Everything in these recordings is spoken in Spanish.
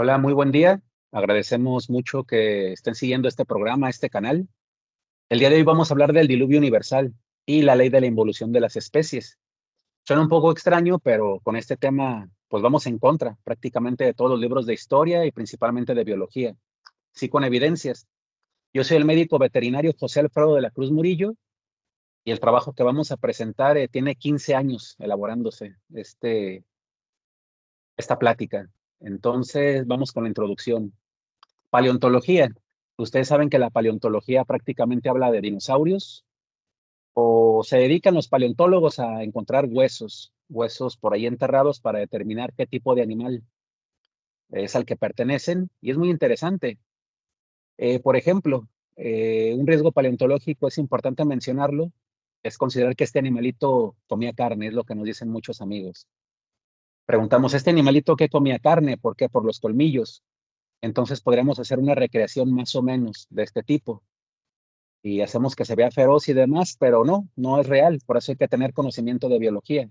Hola, muy buen día. Agradecemos mucho que estén siguiendo este programa, este canal. El día de hoy vamos a hablar del diluvio universal y la ley de la involución de las especies. Suena un poco extraño, pero con este tema, pues vamos en contra prácticamente de todos los libros de historia y principalmente de biología. Sí, con evidencias. Yo soy el médico veterinario José Alfredo de la Cruz Murillo y el trabajo que vamos a presentar tiene 15 años elaborándose esta plática. Entonces, vamos con la introducción. Paleontología. Ustedes saben que la paleontología prácticamente habla de dinosaurios o se dedican los paleontólogos a encontrar huesos por ahí enterrados para determinar qué tipo de animal es al que pertenecen y es muy interesante. Por ejemplo, un riesgo paleontológico es importante mencionarlo, es considerar que este animalito comía carne, es lo que nos dicen muchos amigos. Preguntamos, ¿este animalito qué comía carne? ¿Por qué? Por los colmillos. Entonces podríamos hacer una recreación más o menos de este tipo y hacemos que se vea feroz y demás, pero no es real. Por eso hay que tener conocimiento de biología.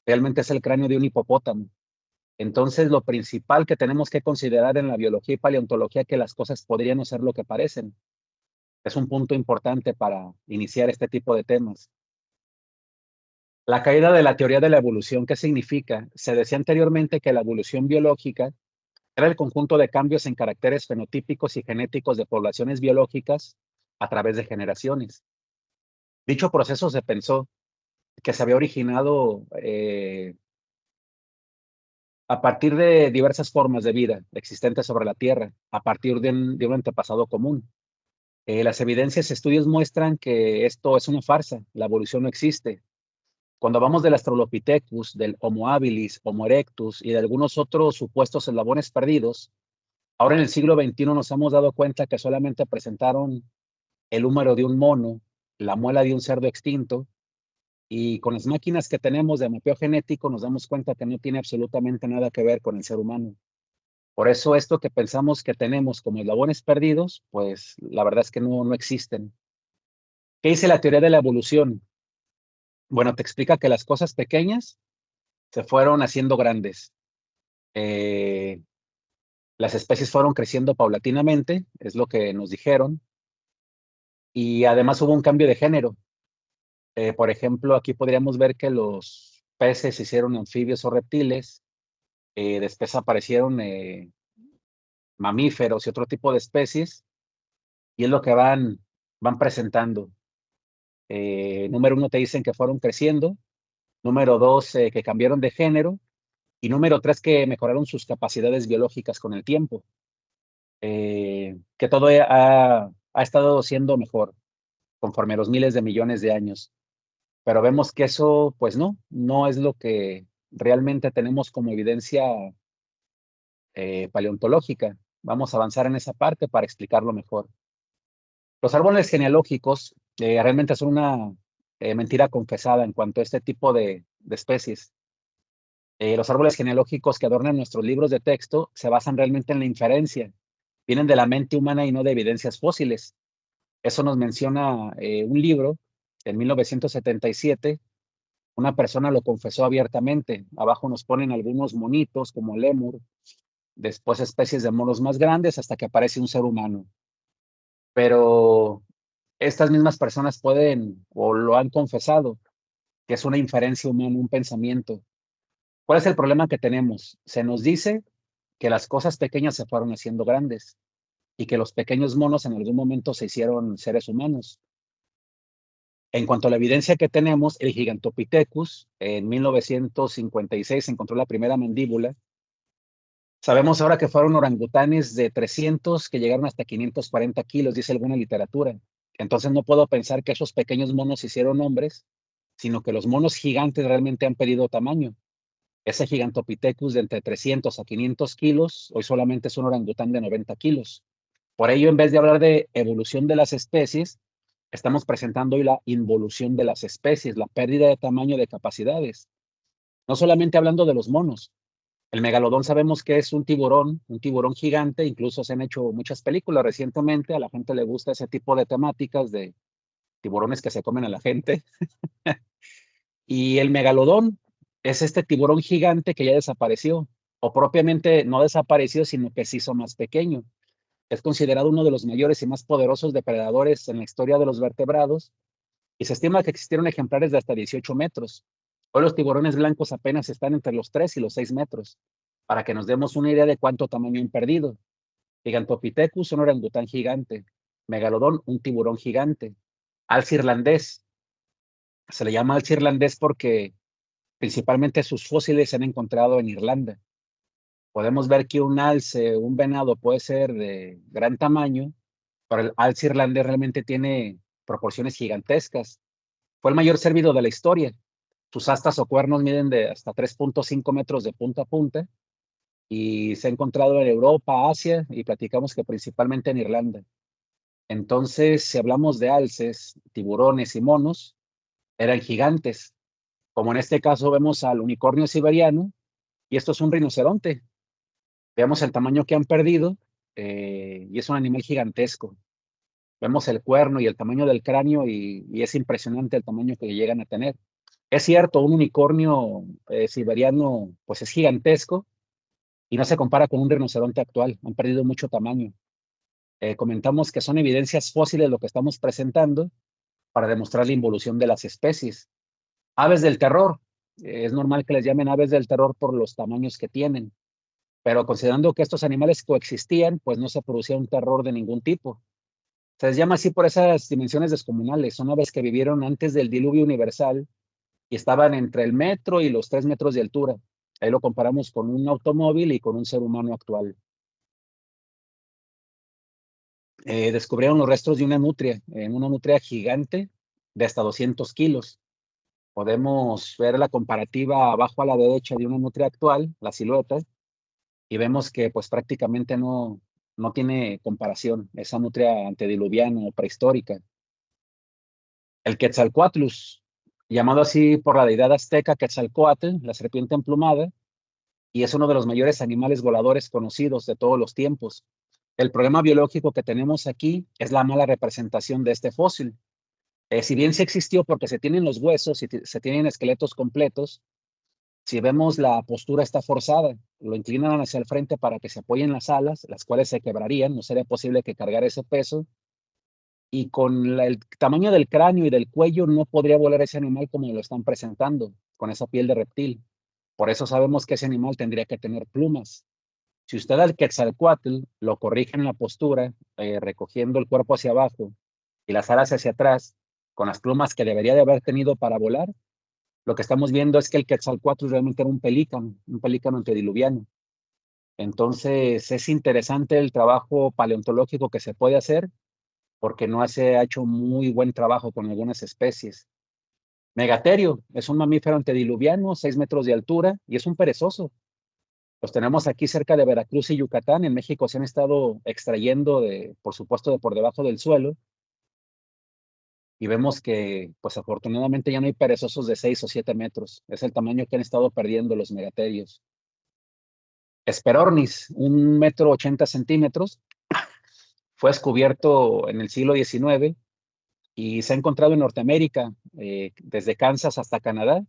Realmente es el cráneo de un hipopótamo. Entonces, lo principal que tenemos que considerar en la biología y paleontología es que las cosas podrían no ser lo que parecen. Es un punto importante para iniciar este tipo de temas. La caída de la teoría de la evolución, ¿qué significa? Se decía anteriormente que la evolución biológica era el conjunto de cambios en caracteres fenotípicos y genéticos de poblaciones biológicas a través de generaciones. Dicho proceso se pensó que se había originado a partir de diversas formas de vida existentes sobre la Tierra, a partir de un antepasado común. Las evidencias y estudios muestran que esto es una farsa, la evolución no existe. Cuando hablamos del Australopithecus, del Homo habilis, Homo erectus y de algunos otros supuestos eslabones perdidos, ahora en el siglo XXI nos hemos dado cuenta que solamente presentaron el húmero de un mono, la muela de un cerdo extinto. Y con las máquinas que tenemos de mapeo genético nos damos cuenta que no tiene absolutamente nada que ver con el ser humano. Por eso esto que pensamos que tenemos como eslabones perdidos, pues la verdad es que no existen. ¿Qué dice la teoría de la evolución? Bueno, te explica que las cosas pequeñas se fueron haciendo grandes. Eh, las especies fueron creciendo paulatinamente, es lo que nos dijeron, y además hubo un cambio de género. Por ejemplo, aquí podríamos ver que los peces se hicieron anfibios o reptiles, después aparecieron mamíferos y otro tipo de especies, y es lo que van presentando. Número uno, te dicen que fueron creciendo. Número dos, que cambiaron de género. Y número tres, que mejoraron sus capacidades biológicas con el tiempo. Que todo ha estado siendo mejor conforme a los miles de millones de años. Pero vemos que eso, pues no es lo que realmente tenemos como evidencia paleontológica. Vamos a avanzar en esa parte para explicarlo mejor. Los árboles genealógicos realmente son una mentira confesada en cuanto a este tipo de especies. Los árboles genealógicos que adornan nuestros libros de texto se basan realmente en la inferencia. Vienen de la mente humana y no de evidencias fósiles. Eso nos menciona un libro en 1977. Una persona lo confesó abiertamente. Abajo nos ponen algunos monitos como el lémur, después especies de monos más grandes hasta que aparece un ser humano. Pero estas mismas personas pueden o lo han confesado, que es una inferencia humana, un pensamiento. ¿Cuál es el problema que tenemos? Se nos dice que las cosas pequeñas se fueron haciendo grandes y que los pequeños monos en algún momento se hicieron seres humanos. En cuanto a la evidencia que tenemos, el Gigantopithecus en 1956 encontró la primera mandíbula. Sabemos ahora que fueron orangutanes de 300 que llegaron hasta 540 kilos, dice alguna literatura. Entonces no puedo pensar que esos pequeños monos hicieron hombres, sino que los monos gigantes realmente han perdido tamaño. Ese Gigantopithecus de entre 300 a 500 kilos, hoy solamente es un orangután de 90 kilos. Por ello, en vez de hablar de evolución de las especies, estamos presentando hoy la involución de las especies, la pérdida de tamaño de capacidades. No solamente hablando de los monos. El megalodón sabemos que es un tiburón gigante, incluso se han hecho muchas películas recientemente, a la gente le gusta ese tipo de temáticas de tiburones que se comen a la gente. Y el megalodón es este tiburón gigante que ya desapareció. o propiamente no desapareció, sino que se hizo más pequeño. Es considerado uno de los mayores y más poderosos depredadores en la historia de los vertebrados y se estima que existieron ejemplares de hasta 18 metros. Hoy los tiburones blancos apenas están entre los 3 y los 6 metros, para que nos demos una idea de cuánto tamaño han perdido. Gigantopithecus, un orangután gigante. Megalodón, un tiburón gigante. Alce irlandés. Se le llama alce irlandés porque principalmente sus fósiles se han encontrado en Irlanda. Podemos ver que un alce, un venado puede ser de gran tamaño, pero el alce irlandés realmente tiene proporciones gigantescas. Fue el mayor cérvido de la historia. Sus astas o cuernos miden de hasta 3.5 metros de punta a punta y se ha encontrado en Europa, Asia y platicamos que principalmente en Irlanda. Entonces, si hablamos de alces, tiburones y monos, eran gigantes, como en este caso vemos al unicornio siberiano y esto es un rinoceronte. Veamos el tamaño que han perdido y es un animal gigantesco. Vemos el cuerno y el tamaño del cráneo y es impresionante el tamaño que llegan a tener. Es cierto, un unicornio siberiano pues es gigantesco y no se compara con un rinoceronte actual. Han perdido mucho tamaño. Comentamos que son evidencias fósiles lo que estamos presentando para demostrar la involución de las especies. Aves del terror. Es normal que les llamen aves del terror por los tamaños que tienen, pero considerando que estos animales coexistían, pues no se producía un terror de ningún tipo. Se les llama así por esas dimensiones descomunales. Son aves que vivieron antes del diluvio universal y estaban entre el metro y los 3 metros de altura. Ahí lo comparamos con un automóvil y con un ser humano actual. Descubrieron los restos de una nutria gigante de hasta 200 kilos. Podemos ver la comparativa abajo a la derecha de una nutria actual, la silueta, y vemos que pues prácticamente no tiene comparación esa nutria antediluviana o prehistórica. El Quetzalcoatlus, llamado así por la deidad azteca Quetzalcoatl, la serpiente emplumada, y es uno de los mayores animales voladores conocidos de todos los tiempos. El problema biológico que tenemos aquí es la mala representación de este fósil. Si bien sí existió porque se tienen los huesos y se tienen esqueletos completos, si vemos la postura está forzada, lo inclinan hacia el frente para que se apoyen las alas, las cuales se quebrarían, no sería posible que cargara ese peso, y con el tamaño del cráneo y del cuello no podría volar ese animal como lo están presentando, con esa piel de reptil. Por eso sabemos que ese animal tendría que tener plumas. Si usted al Quetzalcoatl lo corrige en la postura, recogiendo el cuerpo hacia abajo y las alas hacia atrás, con las plumas que debería de haber tenido para volar, lo que estamos viendo es que el Quetzalcoatl realmente era un pelícano antediluviano. Entonces es interesante el trabajo paleontológico que se puede hacer porque no se ha hecho muy buen trabajo con algunas especies. Megaterio es un mamífero antediluviano, 6 metros de altura y es un perezoso. Los tenemos aquí cerca de Veracruz y Yucatán. En México se han estado extrayendo, por supuesto, de por debajo del suelo. Y vemos que, pues afortunadamente ya no hay perezosos de 6 o 7 metros. Es el tamaño que han estado perdiendo los megaterios. Hesperornis, 1,80 m, fue descubierto en el siglo XIX y se ha encontrado en Norteamérica, desde Kansas hasta Canadá,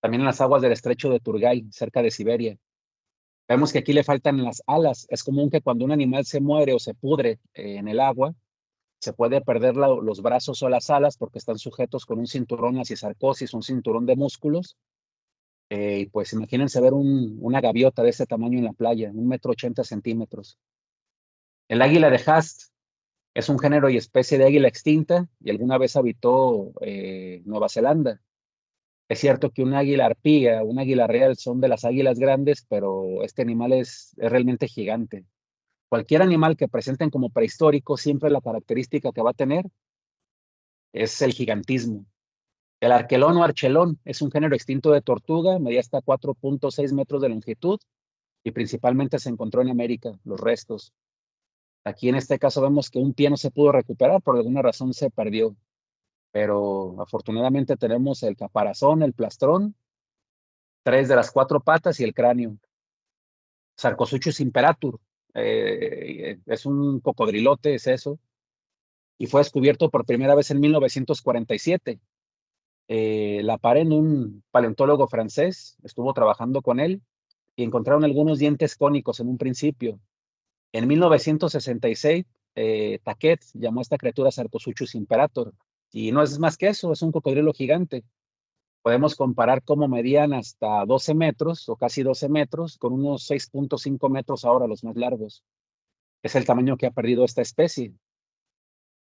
también en las aguas del estrecho de Turgay, cerca de Siberia. Vemos que aquí le faltan las alas. Es común que cuando un animal se muere o se pudre en el agua, se puede perder los brazos o las alas porque están sujetos con un cinturón sarcosis, un cinturón de músculos. Y pues imagínense ver una gaviota de ese tamaño en la playa, 1,80 m. El águila de Haast es un género y especie de águila extinta y alguna vez habitó Nueva Zelanda. Es cierto que un águila arpía, un águila real son de las águilas grandes, pero este animal es realmente gigante. Cualquier animal que presenten como prehistórico, siempre la característica que va a tener es el gigantismo. El arquelón o archelón es un género extinto de tortuga, medía hasta 4.6 metros de longitud y principalmente se encontró en América, los restos. Aquí en este caso vemos que un pie no se pudo recuperar, por alguna razón se perdió, pero afortunadamente tenemos el caparazón, el plastrón, 3 de las 4 patas y el cráneo. Sarcosuchus imperatur, es un cocodrilote, es eso, y fue descubierto por primera vez en 1947. La paré en un paleontólogo francés, estuvo trabajando con él y encontraron algunos dientes cónicos en un principio. En 1966, Taquet llamó a esta criatura Sarcosuchus imperator, y no es más que eso, es un cocodrilo gigante. Podemos comparar cómo medían hasta 12 metros o casi 12 metros con unos 6.5 metros ahora los más largos. Es el tamaño que ha perdido esta especie.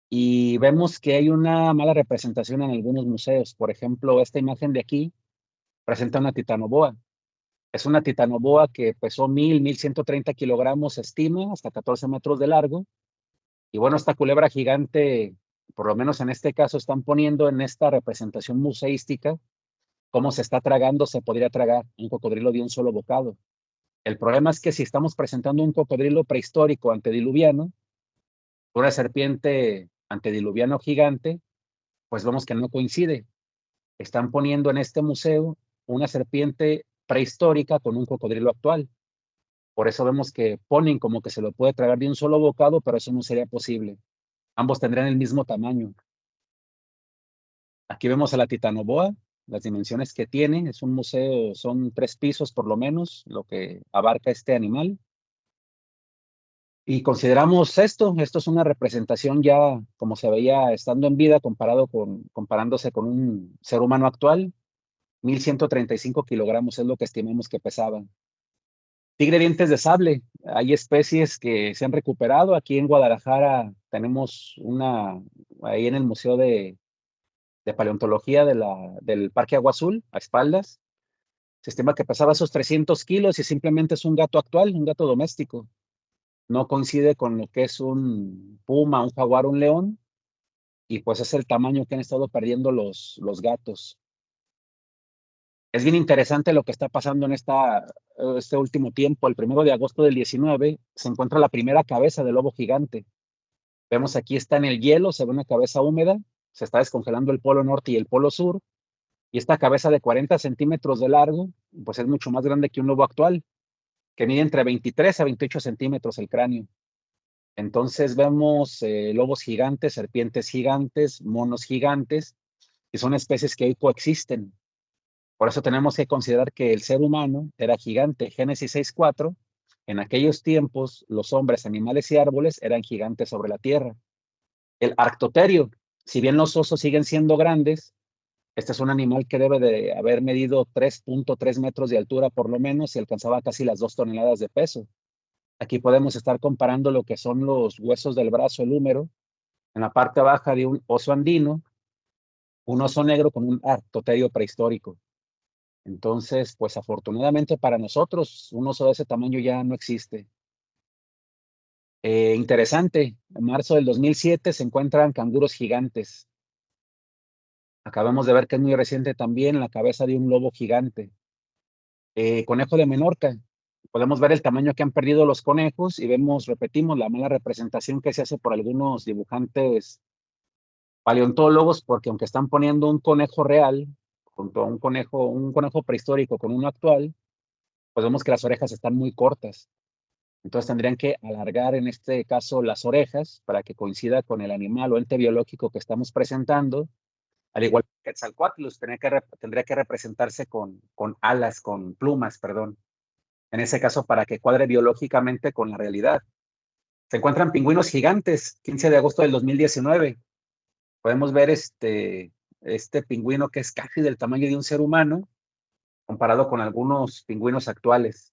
Y vemos que hay una mala representación en algunos museos. Por ejemplo, esta imagen de aquí presenta una titanoboa. Es una titanoboa que pesó 1,130 kilogramos, se estima, hasta 14 metros de largo. Y bueno, esta culebra gigante, por lo menos en este caso, están poniendo en esta representación museística cómo se está tragando, se podría tragar un cocodrilo de un solo bocado. El problema es que si estamos presentando un cocodrilo prehistórico antediluviano, una serpiente antediluviano gigante, pues vemos que no coincide. Están poniendo en este museo una serpiente prehistórica con un cocodrilo actual. Por eso vemos que ponen como que se lo puede tragar de un solo bocado, pero eso no sería posible. Ambos tendrían el mismo tamaño. Aquí vemos a la titanoboa, las dimensiones que tiene. Es un museo, son 3 pisos por lo menos, lo que abarca este animal. Y consideramos esto es una representación ya como se veía estando en vida comparándose con un ser humano actual. 1,135 kilogramos es lo que estimamos que pesaba. Tigre dientes de sable. Hay especies que se han recuperado. Aquí en Guadalajara tenemos una, ahí en el Museo de Paleontología del Parque Agua Azul, a espaldas. Se estima que pesaba esos 300 kilos y simplemente es un gato actual, un gato doméstico. No coincide con lo que es un puma, un jaguar, un león, y pues es el tamaño que han estado perdiendo los gatos. Es bien interesante lo que está pasando en este último tiempo. El 1 de agosto del 19 se encuentra la primera cabeza de lobo gigante. Vemos aquí está en el hielo, se ve una cabeza húmeda, se está descongelando el polo norte y el polo sur, y esta cabeza de 40 centímetros de largo, pues es mucho más grande que un lobo actual, que mide entre 23 a 28 centímetros el cráneo. Entonces vemos lobos gigantes, serpientes gigantes, monos gigantes, y son especies que hoy coexisten. Por eso tenemos que considerar que el ser humano era gigante. Génesis 6:4, en aquellos tiempos los hombres, animales y árboles eran gigantes sobre la tierra. El arctoterio, si bien los osos siguen siendo grandes, este es un animal que debe de haber medido 3.3 metros de altura por lo menos y alcanzaba casi las 2 toneladas de peso. Aquí podemos estar comparando lo que son los huesos del brazo, el húmero, en la parte baja de un oso andino, un oso negro con un arctoterio prehistórico. Entonces, pues afortunadamente para nosotros, un oso de ese tamaño ya no existe. Interesante, en marzo del 2007 se encuentran canguros gigantes. Acabamos de ver que es muy reciente también la cabeza de un lobo gigante. Conejo de Menorca. Podemos ver el tamaño que han perdido los conejos y vemos, repetimos, la mala representación que se hace por algunos dibujantes paleontólogos, porque aunque están poniendo un conejo real junto a un conejo prehistórico con uno actual, pues vemos que las orejas están muy cortas. Entonces tendrían que alargar en este caso las orejas para que coincida con el animal o ente biológico que estamos presentando, al igual que Quetzalcóatlus tendría que representarse con alas, con plumas, perdón. En ese caso, para que cuadre biológicamente con la realidad. Se encuentran pingüinos gigantes, 15 de agosto del 2019. Podemos ver este pingüino que es casi del tamaño de un ser humano, comparado con algunos pingüinos actuales.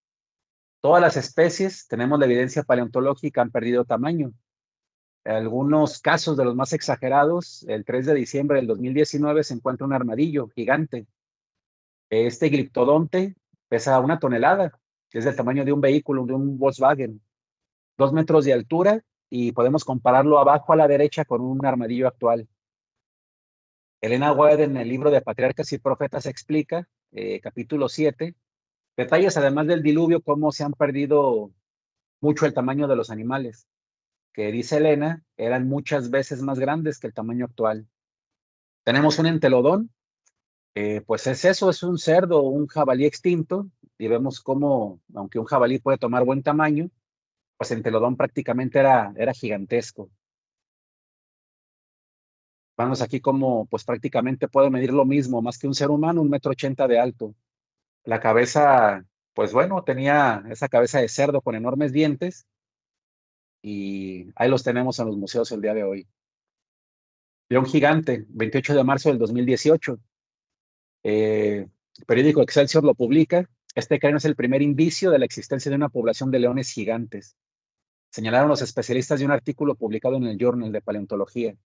Todas las especies, tenemos la evidencia paleontológica, han perdido tamaño. Algunos casos de los más exagerados, el 3 de diciembre del 2019 se encuentra un armadillo gigante. Este gliptodonte pesa 1 tonelada, que es del tamaño de un vehículo, de un Volkswagen, 2 metros de altura, y podemos compararlo abajo a la derecha con un armadillo actual. Elena White en el libro de Patriarcas y Profetas explica, capítulo 7, detalles además del diluvio, cómo se han perdido mucho el tamaño de los animales, que dice Elena, eran muchas veces más grandes que el tamaño actual. Tenemos un entelodón, pues es eso, es un cerdo, un jabalí extinto, y vemos cómo, aunque un jabalí puede tomar buen tamaño, pues el entelodón prácticamente era gigantesco. Vamos aquí como, pues prácticamente puede medir lo mismo, más que un ser humano, 1,80 m de alto. La cabeza, pues bueno, tenía esa cabeza de cerdo con enormes dientes y ahí los tenemos en los museos el día de hoy. León gigante, 28 de marzo del 2018. El periódico Excelsior lo publica. Este cráneo es el primer indicio de la existencia de una población de leones gigantes. Señalaron los especialistas de un artículo publicado en el Journal de Paleontología.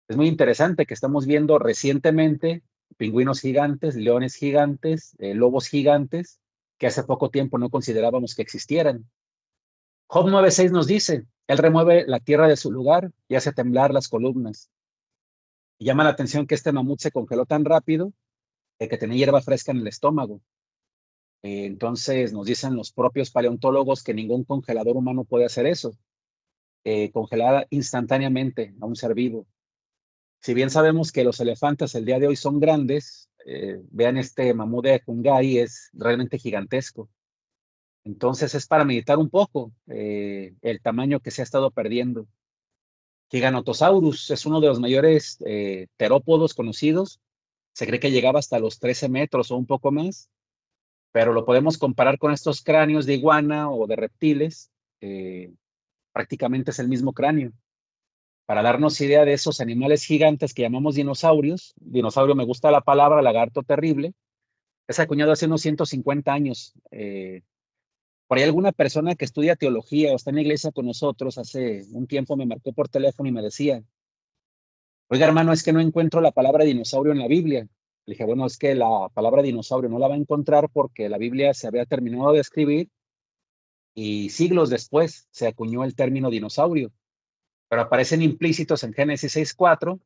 Es muy interesante que estamos viendo recientemente pingüinos gigantes, leones gigantes, lobos gigantes, que hace poco tiempo no considerábamos que existieran. Job 9:6 nos dice, él remueve la tierra de su lugar y hace temblar las columnas. Y llama la atención que este mamut se congeló tan rápido que tenía hierba fresca en el estómago. Entonces nos dicen los propios paleontólogos que ningún congelador humano puede hacer eso, congelar instantáneamente a un ser vivo. Si bien sabemos que los elefantes el día de hoy son grandes, vean este mamut de Hungary, es realmente gigantesco. Entonces es para meditar un poco el tamaño que se ha estado perdiendo. Giganotosaurus es uno de los mayores terópodos conocidos. Se cree que llegaba hasta los 13 metros o un poco más, pero lo podemos comparar con estos cráneos de iguana o de reptiles. Prácticamente es el mismo cráneo. Para darnos idea de esos animales gigantes que llamamos dinosaurios, dinosaurio me gusta la palabra, lagarto terrible, es acuñado hace unos 150 años. Por ahí alguna persona que estudia teología o está en la iglesia con nosotros hace un tiempo me marcó por teléfono y me decía, oiga hermano, es que no encuentro la palabra dinosaurio en la Biblia. Le dije, bueno, es que la palabra dinosaurio no la va a encontrar porque la Biblia se había terminado de escribir y siglos después se acuñó el término dinosaurio, pero aparecen implícitos en Génesis 6:4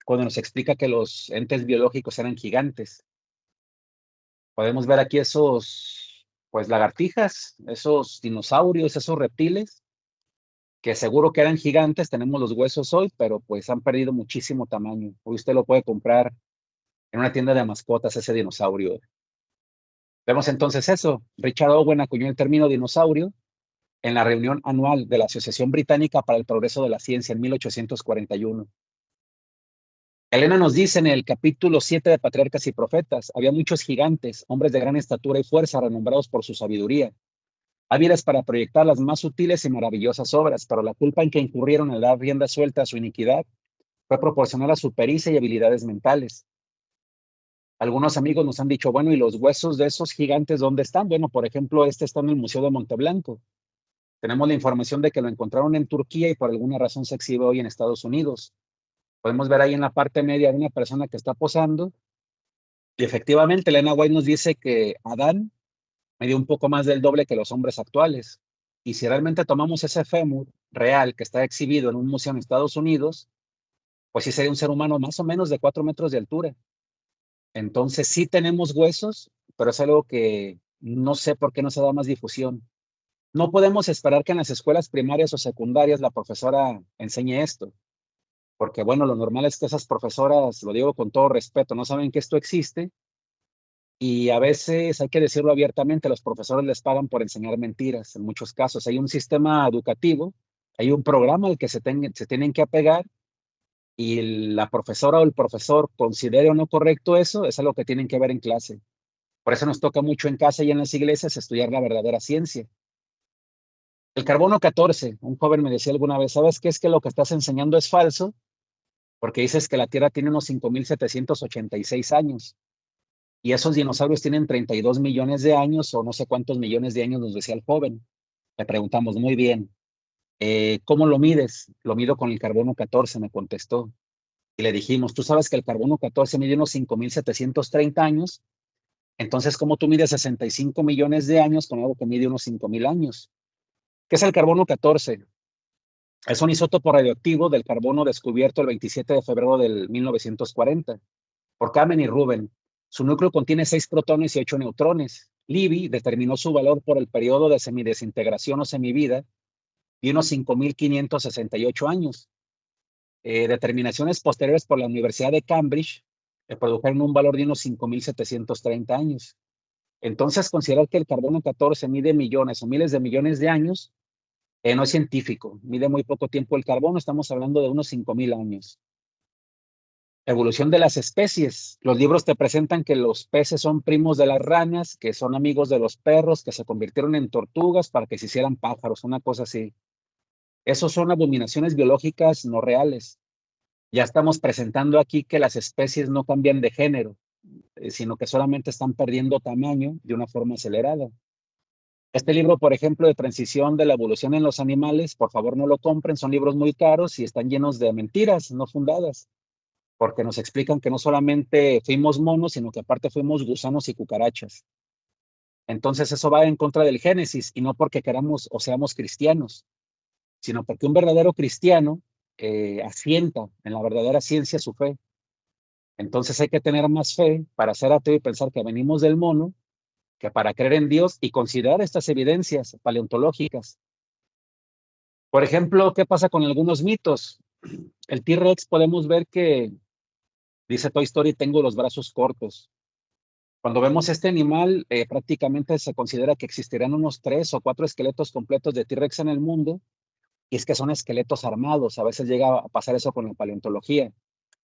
cuando nos explica que los entes biológicos eran gigantes. Podemos ver aquí esos, pues, lagartijas, esos dinosaurios, esos reptiles, que seguro que eran gigantes, tenemos los huesos hoy, pero pues han perdido muchísimo tamaño. Hoy usted lo puede comprar en una tienda de mascotas, ese dinosaurio. Vemos entonces eso. Richard Owen acuñó el término dinosaurio en la reunión anual de la Asociación Británica para el Progreso de la Ciencia en 1841. Elena nos dice en el capítulo 7 de Patriarcas y Profetas, había muchos gigantes, hombres de gran estatura y fuerza, renombrados por su sabiduría, hábiles para proyectar las más sutiles y maravillosas obras, pero la culpa en que incurrieron al dar rienda suelta a su iniquidad fue proporcional a su pericia y habilidades mentales. Algunos amigos nos han dicho, bueno, ¿y los huesos de esos gigantes dónde están? Bueno, por ejemplo, este está en el Museo de Monteblanco. Tenemos la información de que lo encontraron en Turquía y por alguna razón se exhibe hoy en Estados Unidos. Podemos ver ahí en la parte media de una persona que está posando. Y efectivamente, Elena White nos dice que Adán medía un poco más del doble que los hombres actuales. Y si realmente tomamos ese fémur real que está exhibido en un museo en Estados Unidos, pues sí sería un ser humano más o menos de 4 metros de altura. Entonces sí tenemos huesos, pero es algo que no sé por qué no se da más difusión. No podemos esperar que en las escuelas primarias o secundarias la profesora enseñe esto, porque bueno, lo normal es que esas profesoras, lo digo con todo respeto, no saben que esto existe y a veces, hay que decirlo abiertamente, los profesores les pagan por enseñar mentiras en muchos casos. Hay un sistema educativo, hay un programa al que se tienen que apegar y la profesora o el profesor considere o no correcto eso, es algo que tienen que ver en clase. Por eso nos toca mucho en casa y en las iglesias estudiar la verdadera ciencia. El carbono 14, un joven me decía alguna vez, ¿sabes qué? Es que lo que estás enseñando es falso porque dices que la Tierra tiene unos 5,786 años y esos dinosaurios tienen 32 millones de años o no sé cuántos millones de años, nos decía el joven. Le preguntamos, muy bien, ¿cómo lo mides? Lo mido con el carbono 14, me contestó. Y le dijimos, tú sabes que el carbono 14 mide unos 5,730 años, entonces, ¿cómo tú mides 65 millones de años con algo que mide unos 5,000 años? ¿Qué es el carbono 14? Es un isótopo radioactivo del carbono descubierto el 27 de febrero del 1940 por Kamen y Rubin. Su núcleo contiene 6 protones y 8 neutrones. Libby determinó su valor por el periodo de semidesintegración o semivida de unos 5,568 años. Determinaciones posteriores por la Universidad de Cambridge produjeron un valor de unos 5,730 años. Entonces, considerar que el carbono 14 mide millones o miles de millones de años no es científico, mide muy poco tiempo el carbono, estamos hablando de unos 5,000 años. Evolución de las especies. Los libros te presentan que los peces son primos de las ranas, que son amigos de los perros, que se convirtieron en tortugas para que se hicieran pájaros, una cosa así. Esos son abominaciones biológicas no reales. Ya estamos presentando aquí que las especies no cambian de género, sino que solamente están perdiendo tamaño de una forma acelerada. Este libro, por ejemplo, de Transición de la Evolución en los Animales, por favor no lo compren, son libros muy caros y están llenos de mentiras no fundadas, porque nos explican que no solamente fuimos monos, sino que aparte fuimos gusanos y cucarachas. Entonces eso va en contra del Génesis y no porque queramos o seamos cristianos, sino porque un verdadero cristiano asienta en la verdadera ciencia su fe. Entonces hay que tener más fe para ser ateo y pensar que venimos del mono, que para creer en Dios y considerar estas evidencias paleontológicas. Por ejemplo, ¿qué pasa con algunos mitos? El T-Rex podemos ver que, dice Toy Story, tengo los brazos cortos. Cuando vemos este animal, prácticamente se considera que existirán unos 3 o 4 esqueletos completos de T-Rex en el mundo, y es que son esqueletos armados. A veces llega a pasar eso con la paleontología.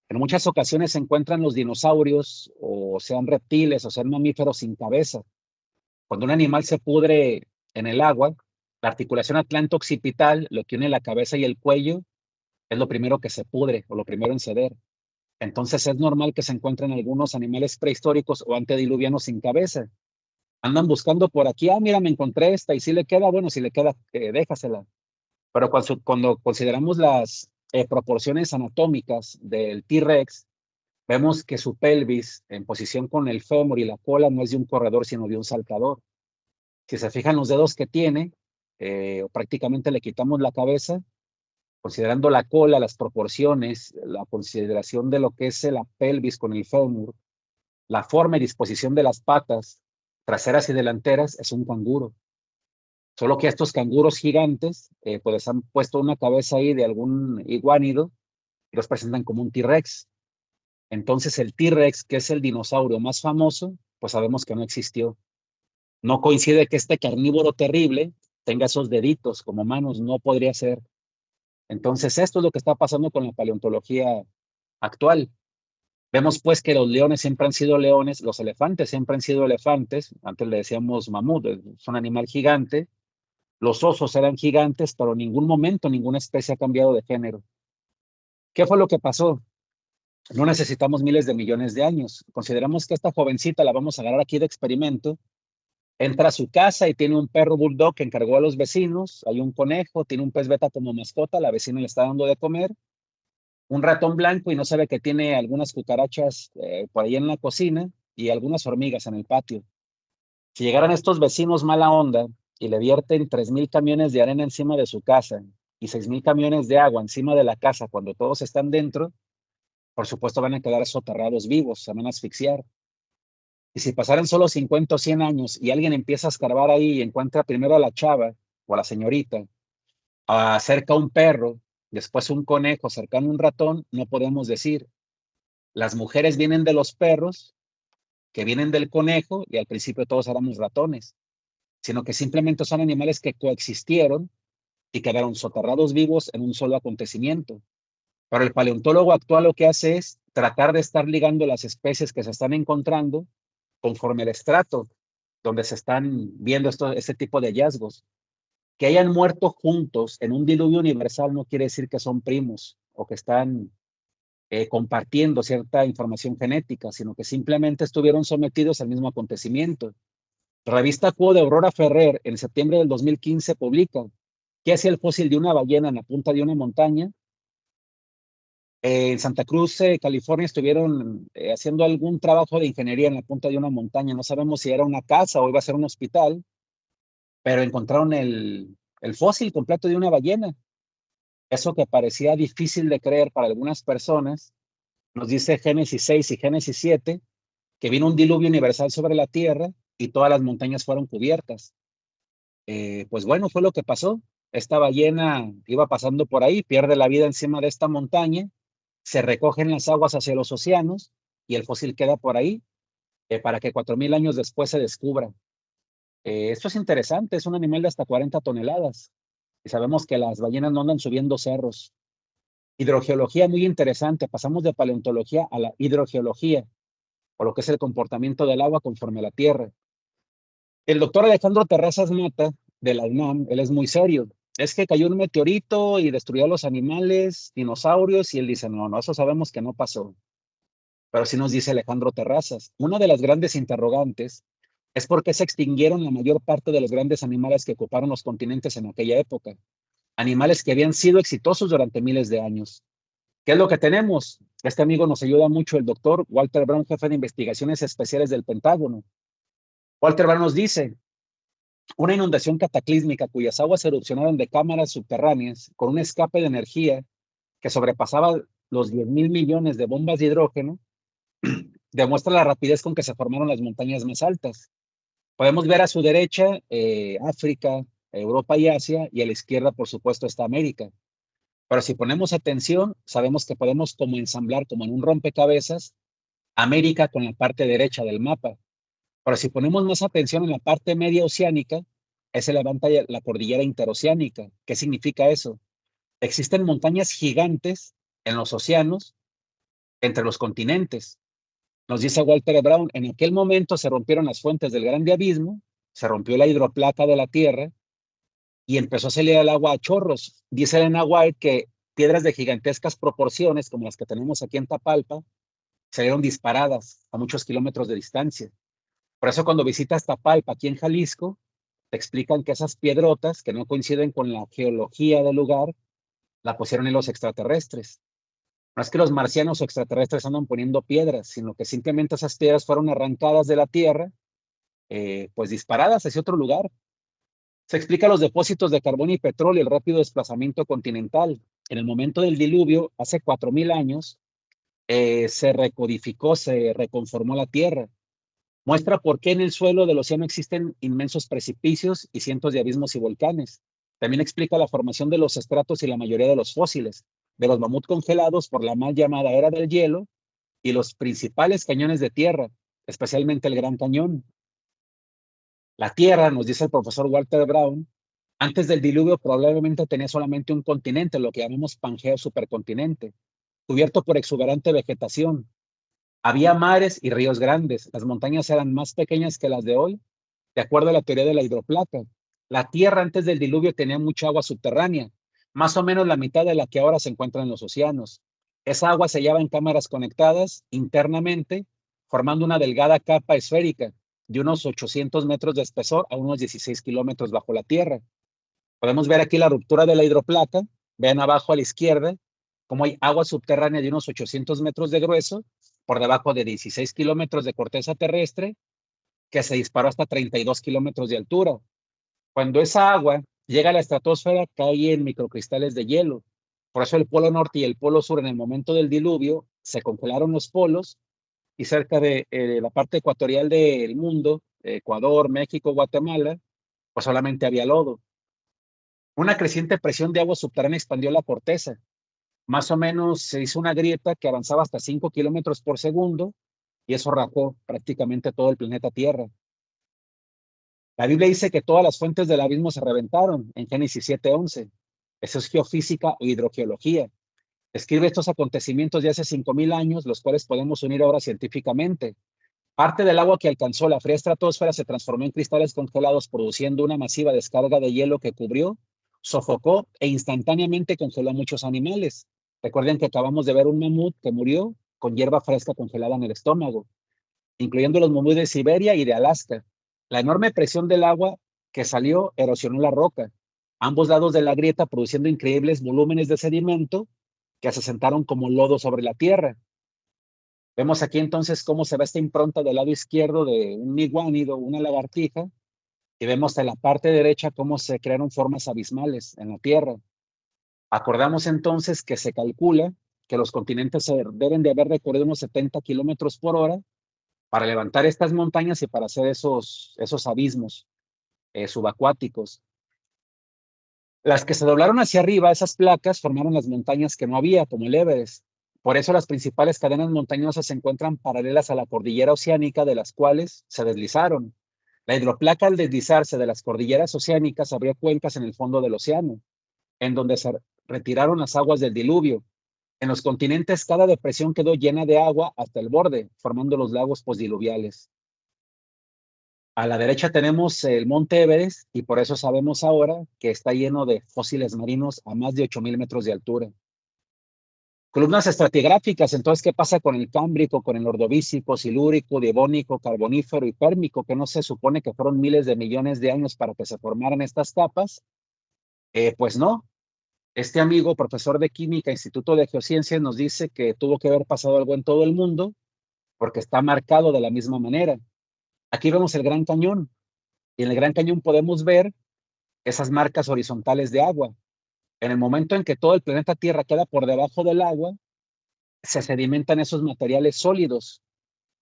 En muchas ocasiones se encuentran los dinosaurios, o sean reptiles, o sean mamíferos sin cabeza. Cuando un animal se pudre en el agua, la articulación atlanto-occipital, lo que une la cabeza y el cuello, es lo primero que se pudre o lo primero en ceder. Entonces es normal que se encuentren algunos animales prehistóricos o antediluvianos sin cabeza. Andan buscando por aquí, ah, mira, me encontré esta y si le queda, bueno, si le queda, déjasela. Pero cuando consideramos las proporciones anatómicas del T-Rex, vemos que su pelvis en posición con el fémur y la cola no es de un corredor, sino de un saltador. Si se fijan los dedos que tiene, prácticamente le quitamos la cabeza, considerando la cola, las proporciones, la consideración de lo que es la pelvis con el fémur, la forma y disposición de las patas traseras y delanteras, es un canguro. Solo que estos canguros gigantes, pues han puesto una cabeza ahí de algún iguánido y los presentan como un T-Rex. Entonces el T-Rex, que es el dinosaurio más famoso, pues sabemos que no existió. No coincide que este carnívoro terrible tenga esos deditos como manos, no podría ser. Entonces esto es lo que está pasando con la paleontología actual. Vemos pues que los leones siempre han sido leones, los elefantes siempre han sido elefantes, antes le decíamos mamut, es un animal gigante, los osos eran gigantes, pero en ningún momento ninguna especie ha cambiado de género. ¿Qué fue lo que pasó? No necesitamos miles de millones de años. Consideramos que esta jovencita la vamos a agarrar aquí de experimento. Entra a su casa y tiene un perro bulldog que encargó a los vecinos, hay un conejo, tiene un pez beta como mascota, la vecina le está dando de comer, un ratón blanco y no sabe que tiene algunas cucarachas por ahí en la cocina y algunas hormigas en el patio. Si llegaran estos vecinos mala onda y le vierten 3,000 camiones de arena encima de su casa y 6,000 camiones de agua encima de la casa cuando todos están dentro, por supuesto van a quedar soterrados vivos, se van a asfixiar. Y si pasaran solo 50 o 100 años y alguien empieza a escarbar ahí y encuentra primero a la chava o a la señorita, acerca un perro, después un conejo, cercano un ratón, no podemos decir, las mujeres vienen de los perros, que vienen del conejo, y al principio todos éramos ratones, sino que simplemente son animales que coexistieron y quedaron soterrados vivos en un solo acontecimiento. Pero el paleontólogo actual lo que hace es tratar de estar ligando las especies que se están encontrando conforme el estrato donde se están viendo este tipo de hallazgos. Que hayan muerto juntos en un diluvio universal no quiere decir que son primos o que están compartiendo cierta información genética, sino que simplemente estuvieron sometidos al mismo acontecimiento. La revista Quo de Aurora Ferrer en septiembre del 2015 publica ¿qué hacía el fósil de una ballena en la punta de una montaña? En Santa Cruz, California, estuvieron haciendo algún trabajo de ingeniería en la punta de una montaña. No sabemos si era una casa o iba a ser un hospital, pero encontraron el fósil completo de una ballena. Eso que parecía difícil de creer para algunas personas, nos dice Génesis 6 y Génesis 7, que vino un diluvio universal sobre la tierra y todas las montañas fueron cubiertas. Pues bueno, fue lo que pasó. Esta ballena iba pasando por ahí, pierde la vida encima de esta montaña, se recogen las aguas hacia los océanos y el fósil queda por ahí para que 4,000 años después se descubra. Esto es interesante, es un animal de hasta 40 toneladas y sabemos que las ballenas no andan subiendo cerros. Hidrogeología muy interesante. Pasamos de paleontología a la hidrogeología, o lo que es el comportamiento del agua conforme a la Tierra. El doctor Alejandro Terrazas Mata, de la UNAM, él es muy serio. Es que cayó un meteorito y destruyó a los animales, dinosaurios, y él dice, no, no, eso sabemos que no pasó. Pero sí nos dice Alejandro Terrazas, una de las grandes interrogantes es por qué se extinguieron la mayor parte de los grandes animales que ocuparon los continentes en aquella época. Animales que habían sido exitosos durante miles de años. ¿Qué es lo que tenemos? Este amigo nos ayuda mucho, el doctor Walter Brown, jefe de investigaciones especiales del Pentágono. Walter Brown nos dice, una inundación cataclísmica cuyas aguas erupcionaron de cámaras subterráneas con un escape de energía que sobrepasaba los 10,000 millones de bombas de hidrógeno, demuestra la rapidez con que se formaron las montañas más altas. Podemos ver a su derecha África, Europa y Asia, y a la izquierda, por supuesto, está América. Pero si ponemos atención, sabemos que podemos como ensamblar como en un rompecabezas América con la parte derecha del mapa. Pero si ponemos más atención en la parte media oceánica, se levanta la cordillera interoceánica. ¿Qué significa eso? Existen montañas gigantes en los océanos entre los continentes. Nos dice Walter Brown, en aquel momento se rompieron las fuentes del grande abismo, se rompió la hidroplaca de la Tierra y empezó a salir el agua a chorros. Dice Elena White que piedras de gigantescas proporciones, como las que tenemos aquí en Tapalpa, salieron disparadas a muchos kilómetros de distancia. Por eso cuando visitas Tapalpa, aquí en Jalisco, te explican que esas piedrotas, que no coinciden con la geología del lugar, la pusieron en los extraterrestres. No es que los marcianos o extraterrestres andan poniendo piedras, sino que simplemente esas piedras fueron arrancadas de la Tierra, pues disparadas hacia otro lugar. Se explica los depósitos de carbón y petróleo y el rápido desplazamiento continental. En el momento del diluvio, hace 4,000 años, se recodificó, se reconformó la Tierra. Muestra por qué en el suelo del océano existen inmensos precipicios y cientos de abismos y volcanes. También explica la formación de los estratos y la mayoría de los fósiles, de los mamuts congelados por la mal llamada era del hielo y los principales cañones de tierra, especialmente el Gran Cañón. La Tierra, nos dice el profesor Walter Brown, antes del diluvio probablemente tenía solamente un continente, lo que llamamos Pangea supercontinente, cubierto por exuberante vegetación. Había mares y ríos grandes. Las montañas eran más pequeñas que las de hoy, de acuerdo a la teoría de la hidroplaca. La Tierra antes del diluvio tenía mucha agua subterránea, más o menos la mitad de la que ahora se encuentra en los océanos. Esa agua se hallaba en cámaras conectadas internamente, formando una delgada capa esférica de unos 800 metros de espesor a unos 16 kilómetros bajo la Tierra. Podemos ver aquí la ruptura de la hidroplaca. Vean abajo a la izquierda cómo hay agua subterránea de unos 800 metros de grueso por debajo de 16 kilómetros de corteza terrestre que se disparó hasta 32 kilómetros de altura. Cuando esa agua llega a la estratosfera, cae en microcristales de hielo. Por eso el polo norte y el polo sur en el momento del diluvio se congelaron los polos y cerca de la parte ecuatorial del mundo, Ecuador, México, Guatemala, pues solamente había lodo. Una creciente presión de agua subterránea expandió la corteza. Más o menos se hizo una grieta que avanzaba hasta 5 kilómetros por segundo y eso rajó prácticamente todo el planeta Tierra. La Biblia dice que todas las fuentes del abismo se reventaron en Génesis 7:11. Eso es geofísica o hidrogeología. Describe estos acontecimientos de hace 5,000 años, los cuales podemos unir ahora científicamente. Parte del agua que alcanzó la fría estratosfera se transformó en cristales congelados, produciendo una masiva descarga de hielo que cubrió, sofocó e instantáneamente congeló a muchos animales. Recuerden que acabamos de ver un mamut que murió con hierba fresca congelada en el estómago, incluyendo los mamuts de Siberia y de Alaska. La enorme presión del agua que salió erosionó la roca, ambos lados de la grieta, produciendo increíbles volúmenes de sedimento que se asentaron como lodo sobre la tierra. Vemos aquí entonces cómo se ve esta impronta del lado izquierdo de un iguánido, una lagartija, y vemos en la parte derecha cómo se crearon formas abismales en la Tierra. Acordamos entonces que se calcula que los continentes deben de haber recorrido unos 70 kilómetros por hora para levantar estas montañas y para hacer esos abismos subacuáticos. Las que se doblaron hacia arriba, esas placas, formaron las montañas que no había, como el Everest. Por eso las principales cadenas montañosas se encuentran paralelas a la cordillera oceánica, de las cuales se deslizaron. La hidroplaca, al deslizarse de las cordilleras oceánicas, abrió cuencas en el fondo del océano, en donde se retiraron las aguas del diluvio. En los continentes, cada depresión quedó llena de agua hasta el borde, formando los lagos postdiluviales. A la derecha tenemos el Monte Everest y por eso sabemos ahora que está lleno de fósiles marinos a más de 8,000 metros de altura. Columnas estratigráficas, entonces, ¿qué pasa con el cámbrico, con el ordovícico, silúrico, devónico, carbonífero y pérmico, que no se supone que fueron miles de millones de años para que se formaran estas capas? Pues no. Este amigo, profesor de química, Instituto de Geociencias, nos dice que tuvo que haber pasado algo en todo el mundo porque está marcado de la misma manera. Aquí vemos el Gran Cañón y en el Gran Cañón podemos ver esas marcas horizontales de agua. En el momento en que todo el planeta Tierra queda por debajo del agua, se sedimentan esos materiales sólidos.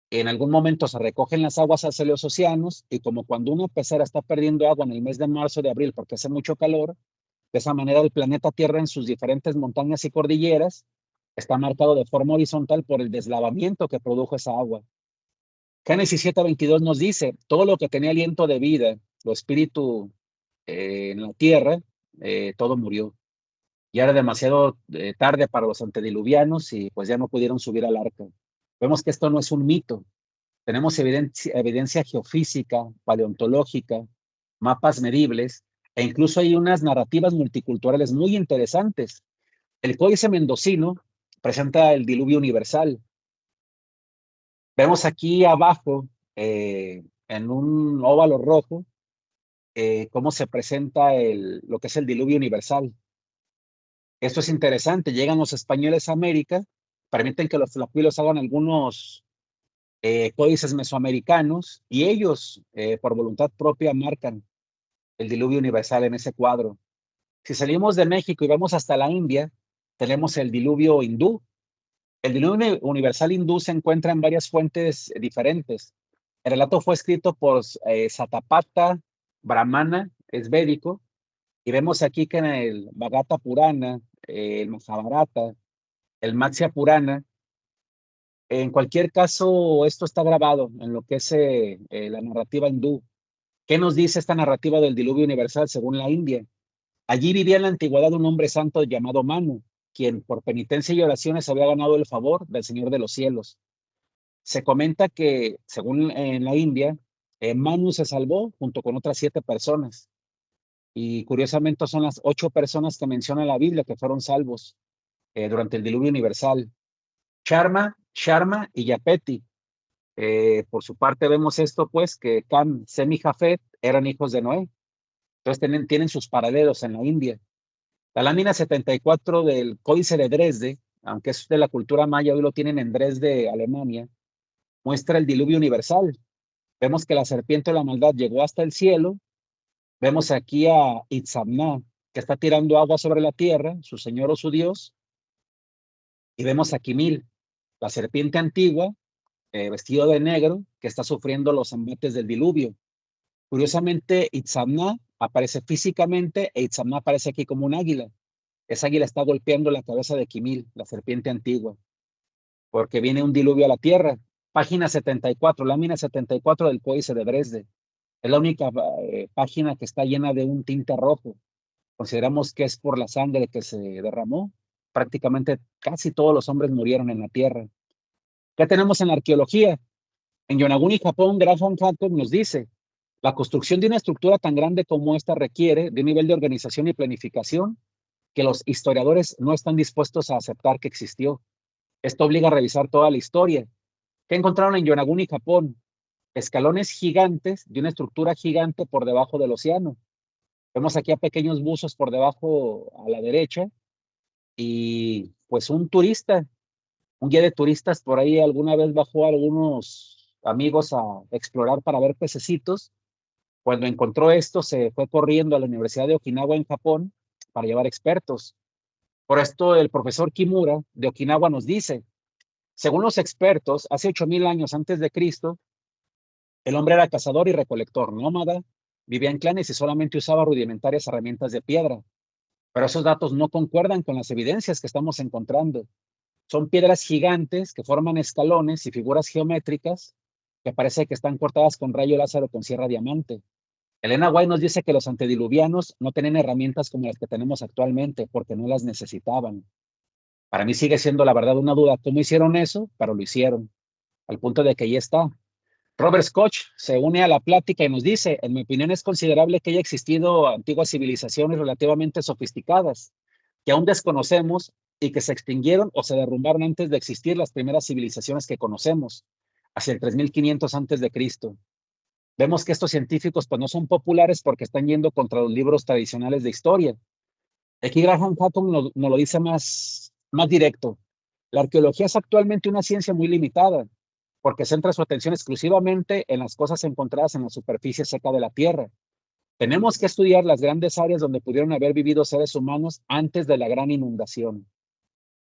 En algún momento se recogen las aguas hacia los océanos y como cuando una pecera está perdiendo agua en el mes de marzo, de abril, porque hace mucho calor, de esa manera el planeta Tierra en sus diferentes montañas y cordilleras está marcado de forma horizontal por el deslavamiento que produjo esa agua. Génesis 7:22 nos dice, todo lo que tenía aliento de vida, lo espíritu en la tierra, todo murió. Ya era demasiado tarde para los antediluvianos y pues ya no pudieron subir al arca. Vemos que esto no es un mito. Tenemos evidencia geofísica, paleontológica, mapas medibles e incluso hay unas narrativas multiculturales muy interesantes. El Códice Mendocino presenta el diluvio universal. Vemos aquí abajo, en un óvalo rojo, cómo se presenta lo que es el diluvio universal. Esto es interesante. Llegan los españoles a América, permiten que los flacuilos hagan algunos códices mesoamericanos y ellos, por voluntad propia, marcan el diluvio universal en ese cuadro. Si salimos de México y vamos hasta la India, tenemos el diluvio hindú. El diluvio universal hindú se encuentra en varias fuentes diferentes. El relato fue escrito por Satapatha Brahmana, es védico, y vemos aquí que en el Bhagavata Purana, el Mahabharata, el Matsya Purana, en cualquier caso, esto está grabado en lo que es la narrativa hindú. ¿Qué nos dice esta narrativa del diluvio universal según la India? Allí vivía en la antigüedad un hombre santo llamado Manu, quien por penitencia y oraciones había ganado el favor del Señor de los cielos. Se comenta que, según en la India, Manu se salvó junto con otras 7 personas. Y curiosamente son las 8 personas que menciona la Biblia que fueron salvos durante el diluvio universal. Sharma y Yapeti. Por su parte vemos esto, pues, que Cam, Sem y Jafet eran hijos de Noé. Entonces tienen sus paralelos en la India. La lámina 74 del Códice de Dresde, aunque es de la cultura maya, hoy lo tienen en Dresde, Alemania, muestra el diluvio universal. Vemos que la serpiente de la maldad llegó hasta el cielo. Vemos aquí a Itzamna, que está tirando agua sobre la tierra, su señor o su dios. Y vemos a Kimil, la serpiente antigua, vestido de negro, que está sufriendo los embates del diluvio. Curiosamente, Itzamna aparece físicamente e Itzamna aparece aquí como un águila. Esa águila está golpeando la cabeza de Kimil, la serpiente antigua, porque viene un diluvio a la tierra. Página 74, lámina 74 del Códice de Dresde. Es la única página que está llena de un tinte rojo. Consideramos que es por la sangre que se derramó. Prácticamente casi todos los hombres murieron en la tierra. ¿Qué tenemos en la arqueología? En Yonaguni, Japón, Graham Hancock nos dice, la construcción de una estructura tan grande como esta requiere de un nivel de organización y planificación que los historiadores no están dispuestos a aceptar que existió. Esto obliga a revisar toda la historia. ¿Qué encontraron en Yonaguni, Japón? Escalones gigantes de una estructura gigante por debajo del océano. Vemos aquí a pequeños buzos por debajo a la derecha y pues un turista, un guía de turistas por ahí alguna vez bajó a algunos amigos a explorar para ver pececitos. Cuando encontró esto, se fue corriendo a la Universidad de Okinawa en Japón para llevar expertos. Por esto, el profesor Kimura de Okinawa nos dice, según los expertos, hace 8,000 años antes de Cristo, el hombre era cazador y recolector, nómada, vivía en clanes y solamente usaba rudimentarias herramientas de piedra. Pero esos datos no concuerdan con las evidencias que estamos encontrando. Son piedras gigantes que forman escalones y figuras geométricas que parece que están cortadas con rayo láser o con sierra diamante. Elena White nos dice que los antediluvianos no tenían herramientas como las que tenemos actualmente porque no las necesitaban. Para mí sigue siendo la verdad una duda cómo hicieron eso, pero lo hicieron, al punto de que ahí está. Robert Scotch se une a la plática y nos dice, en mi opinión es considerable que haya existido antiguas civilizaciones relativamente sofisticadas, que aún desconocemos y que se extinguieron o se derrumbaron antes de existir las primeras civilizaciones que conocemos, hacia el 3500 antes de Cristo. Vemos que estos científicos pues no son populares porque están yendo contra los libros tradicionales de historia. Aquí Graham Hutton nos lo dice más directo. La arqueología es actualmente una ciencia muy limitada porque centra su atención exclusivamente en las cosas encontradas en la superficie seca de la Tierra. Tenemos que estudiar las grandes áreas donde pudieron haber vivido seres humanos antes de la gran inundación.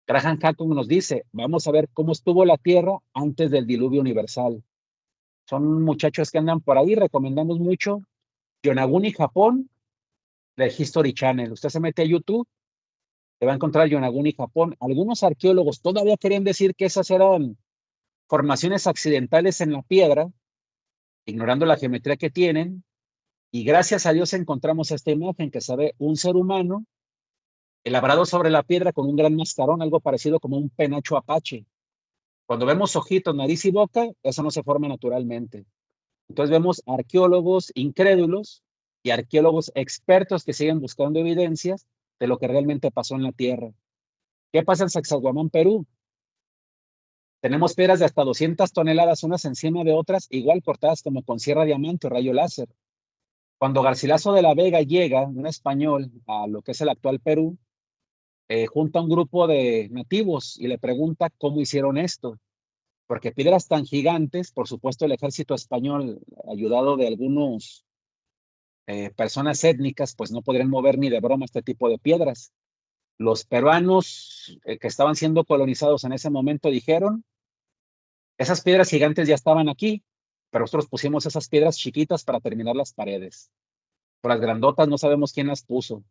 Graham Hutton nos dice, vamos a ver cómo estuvo la Tierra antes del diluvio universal. Son muchachos que andan por ahí, recomendamos mucho Yonaguni, Japón, de History Channel. Usted se mete a YouTube, te va a encontrar Yonaguni, Japón. Algunos arqueólogos todavía querían decir que esas eran formaciones accidentales en la piedra, ignorando la geometría que tienen, y gracias a Dios encontramos esta imagen que se ve un ser humano labrado sobre la piedra con un gran mascarón, algo parecido como un penacho apache. Cuando vemos ojitos, nariz y boca, eso no se forma naturalmente. Entonces vemos arqueólogos incrédulos y arqueólogos expertos que siguen buscando evidencias de lo que realmente pasó en la Tierra. ¿Qué pasa en Sacsayhuamán, Perú? Tenemos piedras de hasta 200 toneladas unas encima de otras, igual cortadas como con sierra diamante o rayo láser. Cuando Garcilaso de la Vega llega, un español, a lo que es el actual Perú, junta a un grupo de nativos y le pregunta cómo hicieron esto. Porque piedras tan gigantes, por supuesto, el ejército español, ayudado de algunos personas étnicas, pues no podrían mover ni de broma este tipo de piedras. Los peruanos que estaban siendo colonizados en ese momento dijeron, esas piedras gigantes ya estaban aquí, pero nosotros pusimos esas piedras chiquitas para terminar las paredes. Por las grandotas no sabemos quién las puso.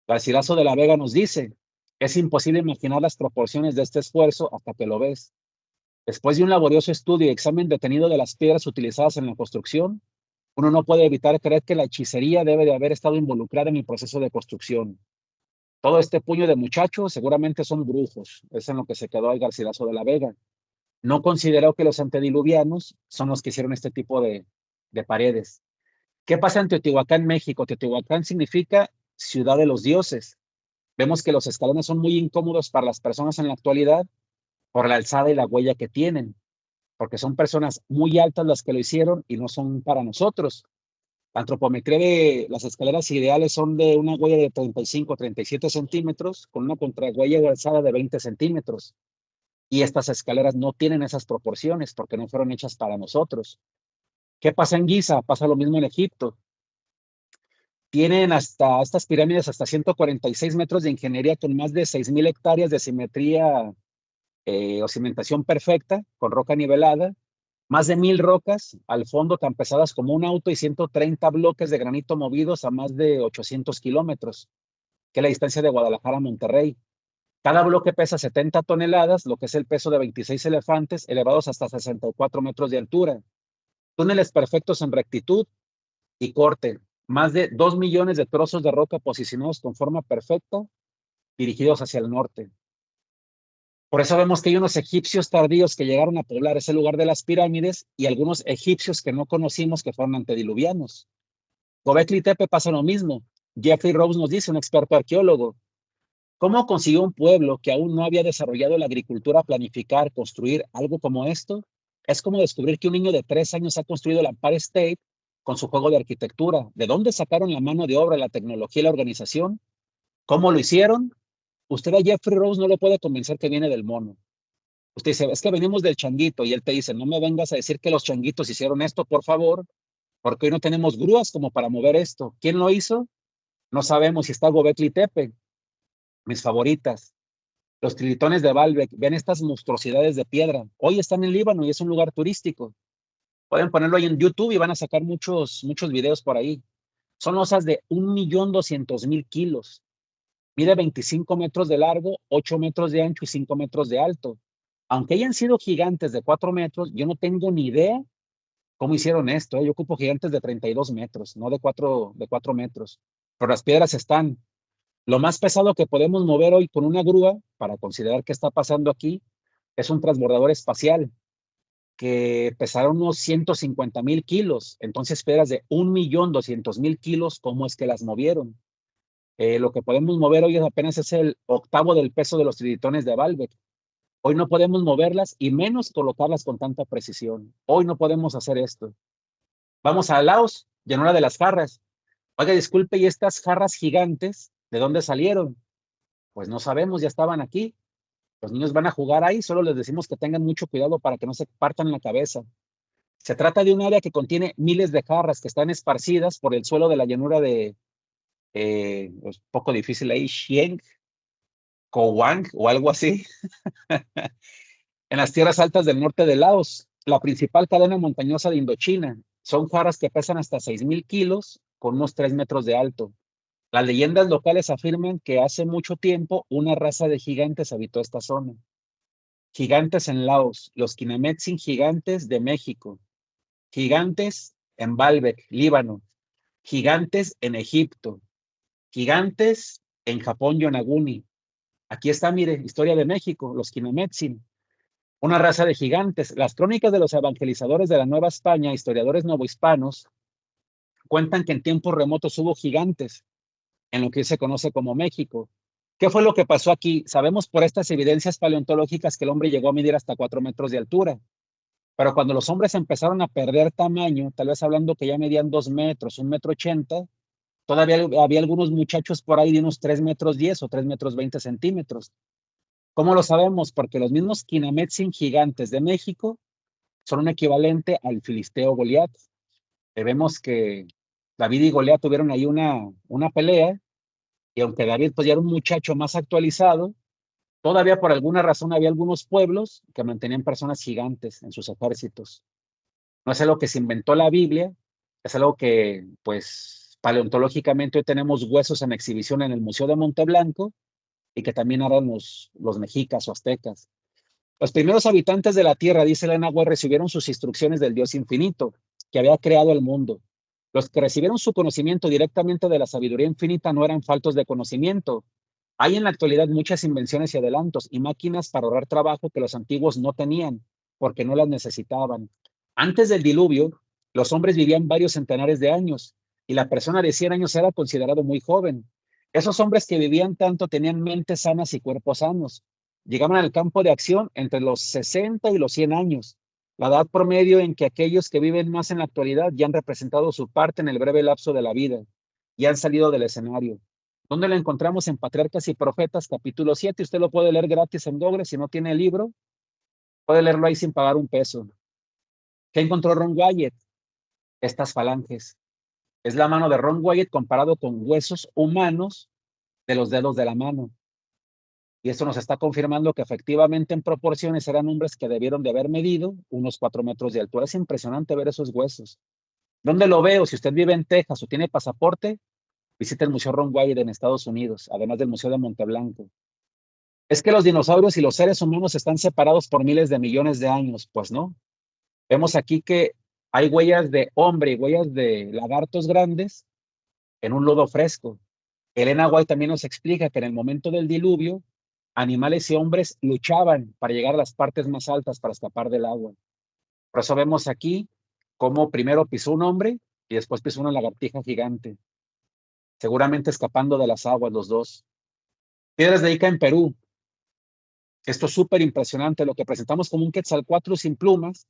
Garcilaso de la Vega nos dice, es imposible imaginar las proporciones de este esfuerzo hasta que lo ves. Después de un laborioso estudio y examen detenido de las piedras utilizadas en la construcción, uno no puede evitar creer que la hechicería debe de haber estado involucrada en el proceso de construcción. Todo este puño de muchachos seguramente son brujos, es en lo que se quedó el Garcilaso de la Vega. No consideró que los antediluvianos son los que hicieron este tipo de paredes. ¿Qué pasa en Teotihuacán, México? Teotihuacán significa ciudad de los dioses. Vemos que los escalones son muy incómodos para las personas en la actualidad por la alzada y la huella que tienen, porque son personas muy altas las que lo hicieron y no son para nosotros. La antropometría de las escaleras ideales son de una huella de 35, 37 centímetros con una contrahuella o alzada de 20 centímetros. Y estas escaleras no tienen esas proporciones porque no fueron hechas para nosotros. ¿Qué pasa en Giza? Pasa lo mismo en Egipto. Tienen hasta estas pirámides hasta 146 metros de ingeniería con más de 6,000 hectáreas de simetría o cimentación perfecta con roca nivelada, más de 1,000 rocas al fondo tan pesadas como un auto y 130 bloques de granito movidos a más de 800 kilómetros, que es la distancia de Guadalajara a Monterrey. Cada bloque pesa 70 toneladas, lo que es el peso de 26 elefantes elevados hasta 64 metros de altura. Túneles perfectos en rectitud y corte. Más de 2 millones de trozos de roca posicionados con forma perfecta, dirigidos hacia el norte. Por eso vemos que hay unos egipcios tardíos que llegaron a poblar ese lugar de las pirámides y algunos egipcios que no conocimos que fueron antediluvianos. Gobekli Tepe pasa lo mismo. Jeffrey Rose nos dice, un experto arqueólogo, ¿cómo consiguió un pueblo que aún no había desarrollado la agricultura planificar, construir algo como esto? Es como descubrir que un niño de 3 años ha construido el Empire State con su juego de arquitectura. ¿De dónde sacaron la mano de obra, la tecnología y la organización? ¿Cómo lo hicieron? Usted a Jeffrey Rose no le puede convencer que viene del mono. Usted dice, es que venimos del changuito y él te dice, no me vengas a decir que los changuitos hicieron esto, por favor, porque hoy no tenemos grúas como para mover esto. ¿Quién lo hizo? No sabemos si está Gobekli Tepe, mis favoritas. Los trilitones de Baalbek, ven estas monstruosidades de piedra. Hoy están en Líbano y es un lugar turístico. Pueden ponerlo ahí en YouTube y van a sacar muchos videos por ahí. Son losas de 1,200,000 kilos. Mide 25 metros de largo, 8 metros de ancho y 5 metros de alto. Aunque hayan sido gigantes de 4 metros, yo no tengo ni idea cómo hicieron esto. Yo ocupo gigantes de 32 metros, no de 4 metros. Pero las piedras están. Lo más pesado que podemos mover hoy con una grúa, para considerar qué está pasando aquí, es un transbordador espacial que pesará unos 150,000 kilos. Entonces, piedras de 1,200,000 kilos, ¿cómo es que las movieron? Lo que podemos mover hoy apenas es el octavo del peso de los tritones de Baalbek. Hoy no podemos moverlas y menos colocarlas con tanta precisión. Hoy no podemos hacer esto. Vamos a Laos, llanura de las jarras. Oiga, disculpe, ¿y estas jarras gigantes de dónde salieron? Pues no sabemos, ya estaban aquí. Los niños van a jugar ahí, solo les decimos que tengan mucho cuidado para que no se partan la cabeza. Se trata de un área que contiene miles de jarras que están esparcidas por el suelo de la llanura de, es poco difícil ahí, Xieng, Kowang o algo así, en las tierras altas del norte de Laos, la principal cadena montañosa de Indochina. Son jarras que pesan hasta 6,000 kilos con unos 3 metros de alto. Las leyendas locales afirman que hace mucho tiempo una raza de gigantes habitó esta zona. Gigantes en Laos, los Kinametsin gigantes de México, gigantes en Baalbek, Líbano, gigantes en Egipto, gigantes en Japón, Yonaguni. Aquí está, mire, historia de México, los Kinametsin, una raza de gigantes. Las crónicas de los evangelizadores de la Nueva España, historiadores novohispanos, cuentan que en tiempos remotos hubo gigantes en lo que se conoce como México. ¿Qué fue lo que pasó aquí? Sabemos por estas evidencias paleontológicas que el hombre llegó a medir hasta 4 metros de altura. Pero cuando los hombres empezaron a perder tamaño, tal vez hablando que ya medían 2 metros, 1,80 m, todavía había algunos muchachos por ahí de unos 3,10 m o 3,20 m. ¿Cómo lo sabemos? Porque los mismos Kinametsin gigantes de México son un equivalente al filisteo Goliat. Vemos que David y Goliat tuvieron ahí una pelea, y aunque David pues ya era un muchacho más actualizado, todavía por alguna razón había algunos pueblos que mantenían personas gigantes en sus ejércitos. No es algo que se inventó la Biblia, es algo que, pues, paleontológicamente hoy tenemos huesos en exhibición en el Museo de Monteblanco y que también eran los mexicas o aztecas. Los primeros habitantes de la Tierra, dice Elena White, recibieron sus instrucciones del Dios infinito, que había creado el mundo. Los que recibieron su conocimiento directamente de la sabiduría infinita no eran faltos de conocimiento. Hay en la actualidad muchas invenciones y adelantos y máquinas para ahorrar trabajo que los antiguos no tenían, porque no las necesitaban. Antes del diluvio, los hombres vivían varios centenares de años y la persona de 100 años era considerado muy joven. Esos hombres que vivían tanto tenían mentes sanas y cuerpos sanos. Llegaban al campo de acción entre los 60 y los 100 años, la edad promedio en que aquellos que viven más en la actualidad ya han representado su parte en el breve lapso de la vida y han salido del escenario. ¿Dónde lo encontramos? En Patriarcas y Profetas, capítulo 7. Usted lo puede leer gratis en Google. Si no tiene el libro, puede leerlo ahí sin pagar un peso. ¿Qué encontró Ron Wyatt? Estas falanges. Es la mano de Ron Wyatt comparado con huesos humanos de los dedos de la mano. Y esto nos está confirmando que efectivamente en proporciones eran hombres que debieron de haber medido unos 4 metros de altura. Es impresionante ver esos huesos. ¿Dónde lo veo? Si usted vive en Texas o tiene pasaporte, visite el Museo Ron Wyatt en Estados Unidos, además del Museo de Monteblanco. Es que los dinosaurios y los seres humanos están separados por miles de millones de años. Pues no. Vemos aquí que hay huellas de hombre y huellas de lagartos grandes en un lodo fresco. Elena White también nos explica que en el momento del diluvio, animales y hombres luchaban para llegar a las partes más altas para escapar del agua. Por eso vemos aquí cómo primero pisó un hombre y después pisó una lagartija gigante, seguramente escapando de las aguas los dos. Piedras de Ica en Perú. Esto es súper impresionante, lo que presentamos como un quetzalcóatl sin plumas.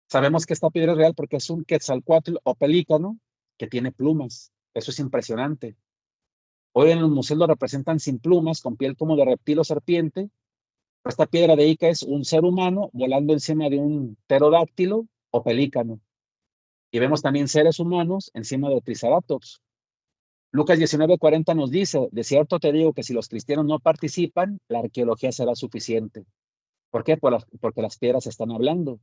Sabemos que esta piedra es real porque es un quetzalcóatl o pelícano que tiene plumas. Eso es impresionante. Hoy en los museos lo representan sin plumas, con piel como de reptil o serpiente. Pero esta piedra de Ica es un ser humano volando encima de un pterodáctilo o pelícano. Y vemos también seres humanos encima de triceratops. Lucas 19:40 nos dice, de cierto te digo que si los cristianos no participan, la arqueología será suficiente. ¿Por qué? Porque las piedras están hablando.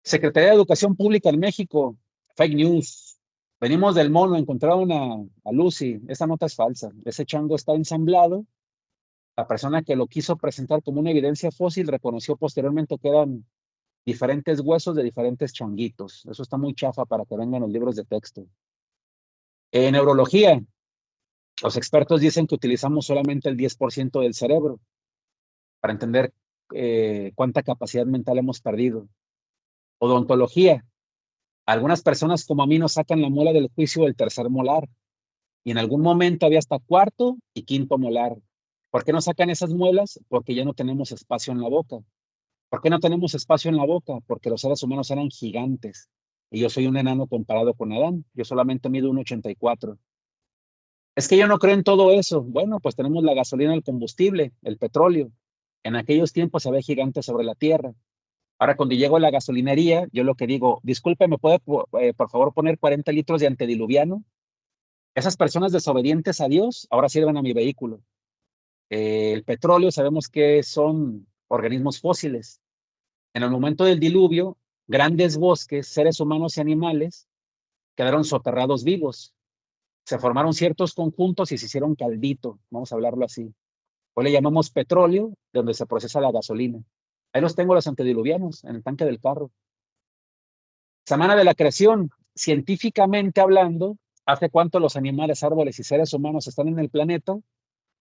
Secretaría de Educación Pública en México, fake news. Venimos del mono, encontraron a Lucy. Esta nota es falsa. Ese chango está ensamblado. La persona que lo quiso presentar como una evidencia fósil reconoció posteriormente que eran diferentes huesos de diferentes changuitos. Eso está muy chafa para que vengan los libros de texto. Neurología. Los expertos dicen que utilizamos solamente el 10% del cerebro para entender cuánta capacidad mental hemos perdido. Odontología. Algunas personas como a mí nos sacan la muela del juicio del tercer molar y en algún momento había hasta cuarto y quinto molar. ¿Por qué no sacan esas muelas? Porque ya no tenemos espacio en la boca. ¿Por qué no tenemos espacio en la boca? Porque los seres humanos eran gigantes y yo soy un enano comparado con Adán. Yo solamente mido 1,84. Es que yo no creo en todo eso. Bueno, pues tenemos la gasolina, el combustible, el petróleo. En aquellos tiempos había gigantes sobre la tierra. Ahora, cuando llego a la gasolinería, yo lo que digo, disculpe, ¿me puede por favor poner 40 litros de antediluviano? Esas personas desobedientes a Dios ahora sirven a mi vehículo. El petróleo sabemos que son organismos fósiles. En el momento del diluvio, grandes bosques, seres humanos y animales quedaron soterrados vivos. Se formaron ciertos conjuntos y se hicieron caldito, vamos a hablarlo así. Hoy le llamamos petróleo, de donde se procesa la gasolina. Ahí los tengo los antediluvianos en el tanque del carro. Semana de la creación, científicamente hablando, ¿hace cuánto los animales, árboles y seres humanos están en el planeta?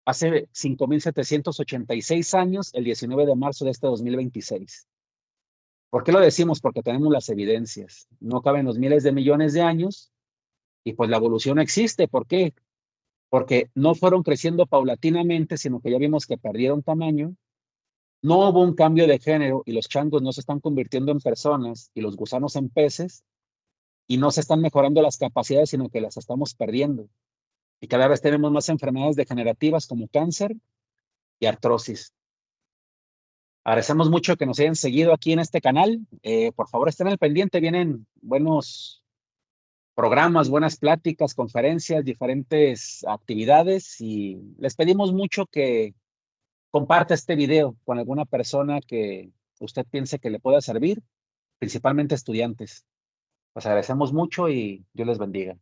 Hace 5,786 años, el 19 de marzo de este 2026. ¿Por qué lo decimos? Porque tenemos las evidencias. No caben los miles de millones de años y pues la evolución existe. ¿Por qué? Porque no fueron creciendo paulatinamente, sino que ya vimos que perdieron tamaño. No hubo un cambio de género y los changos no se están convirtiendo en personas y los gusanos en peces y no se están mejorando las capacidades, sino que las estamos perdiendo. Y cada vez tenemos más enfermedades degenerativas como cáncer y artrosis. Agradecemos mucho que nos hayan seguido aquí en este canal. Por favor, estén al pendiente. Vienen buenos programas, buenas pláticas, conferencias, diferentes actividades y les pedimos mucho que comparta este video con alguna persona que usted piense que le pueda servir, principalmente estudiantes. Pues agradecemos mucho y Dios les bendiga.